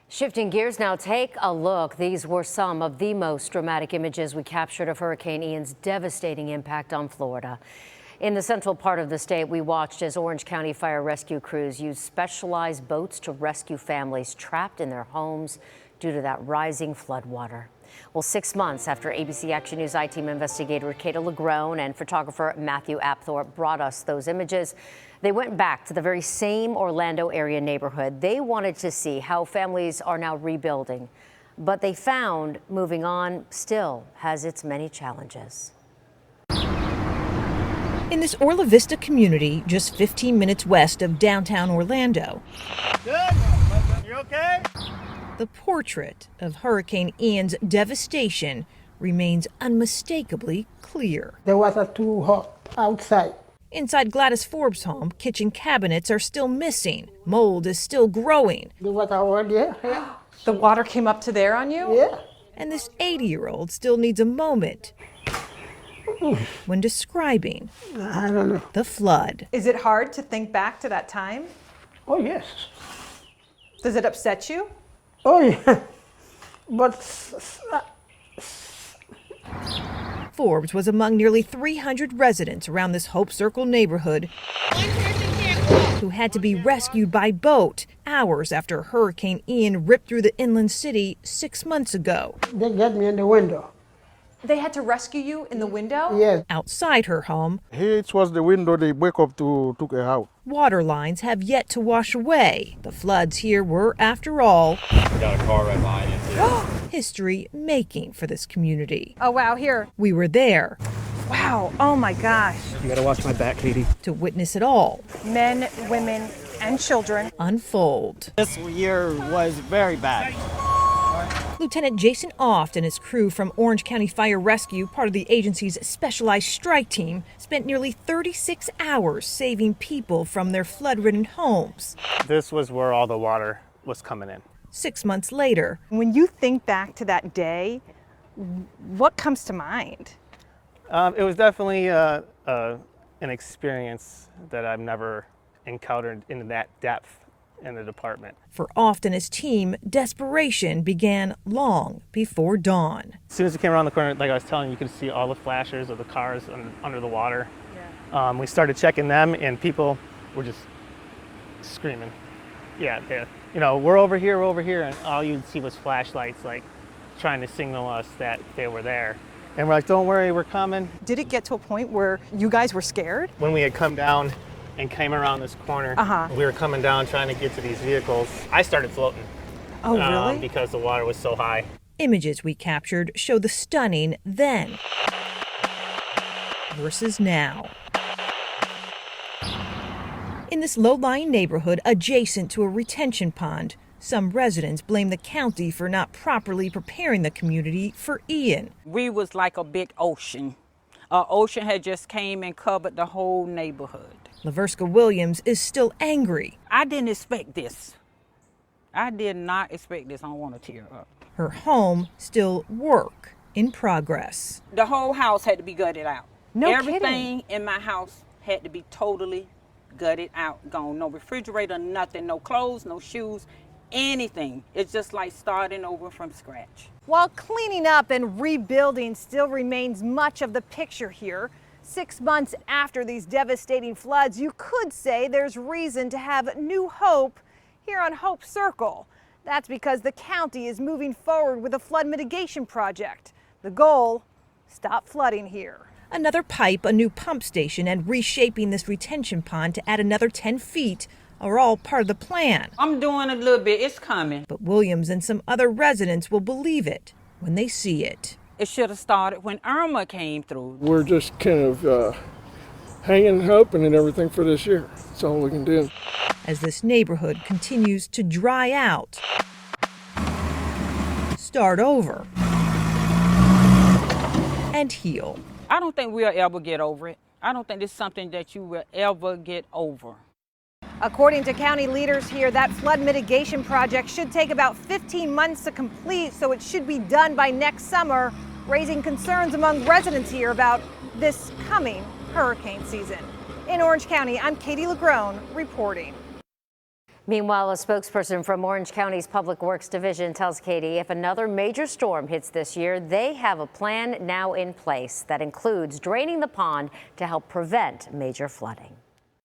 Shifting gears now, take a look. These were some of the most dramatic images we captured of Hurricane Ian's devastating impact on Florida. In the central part of the state, we watched as Orange County fire rescue crews used specialized boats to rescue families trapped in their homes due to that rising floodwater. Well, 6 months after ABC Action News I-Team investigator Katie LaGrone and photographer Matthew Apthorpe brought us those images, they went back to the very same Orlando area neighborhood. They wanted to see how families are now rebuilding, but they found moving on still has its many challenges. In this Orlo Vista community, just 15 minutes west of downtown Orlando. Good? You okay? The portrait of Hurricane Ian's devastation remains unmistakably clear. The water too hot outside. Inside Gladys Forbes' home, kitchen cabinets are still missing. Mold is still growing. The water already here. The water came up to there on you? Yeah. And this 80-year-old still needs a moment when describing I don't know. the flood. Is it hard to think back to that time? Oh, yes. Does it upset you? Oh, yeah. But Forbes was among nearly 300 residents around this Hope Circle neighborhood who had to be rescued by boat hours after Hurricane Ian ripped through the inland city 6 months ago. they get me in the window. They had to rescue you in the window? Yes. Outside her home, Here it was the window they wake up to took her out. water lines have yet to wash away. The floods here were, after all, We got a car right behind you. history making for this community. Oh, wow, here. We were there Wow, oh my gosh. You gotta watch my back, Katie. to witness it all Men, women, and children. unfold. This year was very bad. Lieutenant Jason Oft and his crew from Orange County Fire Rescue, part of the agency's specialized strike team, spent nearly 36 hours saving people from their flood-ridden homes. This was where all the water was coming in. 6 months later, When you think back to that day, what comes to mind? It was definitely an experience that I've never encountered in that depth in the department. for Oft and his team, desperation began long before dawn. As soon as we came around the corner, like I was telling you, you could see all the flashers of the cars under the water. We started checking them, and people were just screaming. Yeah, we're over here, and all you'd see was flashlights, like trying to signal us that they were there. And we're like, don't worry, we're coming. Did it get to a point where you guys were scared? When we had come down and came around this corner, we were coming down trying to get to these vehicles. I started floating. Oh, really? Because the water was so high. Images we captured show the stunning then versus now. In this low-lying neighborhood adjacent to a retention pond, some residents blame the county for not properly preparing the community for Ian. We was like a big ocean. An ocean had just came and covered the whole neighborhood. Laverska Williams is still angry. I didn't expect this. I did not expect this. I don't want to tear up. Her home still work in progress. The whole house had to be gutted out. No Everything in my house had to be totally gutted out, gone. No refrigerator, nothing, no clothes, no shoes, anything. It's just like starting over from scratch. While cleaning up and rebuilding still remains much of the picture here, 6 months after these devastating floods, you could say there's reason to have new hope here on Hope Circle. That's because the county is moving forward with a flood mitigation project. The goal, stop flooding here. Another pipe, a new pump station, and reshaping this retention pond to add another 10 feet are all part of the plan. I'm doing a little bit. It's coming. But Williams and some other residents will believe it when they see it. It should have started when Irma came through. We're just kind of hanging and hoping and everything for this year. That's all we can do. As this neighborhood continues to dry out, start over, and heal. I don't think we'll ever get over it. I don't think it's something that you will ever get over. According to county leaders here, that flood mitigation project should take about 15 months to complete, so it should be done by next summer, raising concerns among residents here about this coming hurricane season. In Orange County, I'm Katie LaGrone reporting. Meanwhile, a spokesperson from Orange County's Public Works Division tells Katie if another major storm hits this year, they have a plan now in place that includes draining the pond to help prevent major flooding.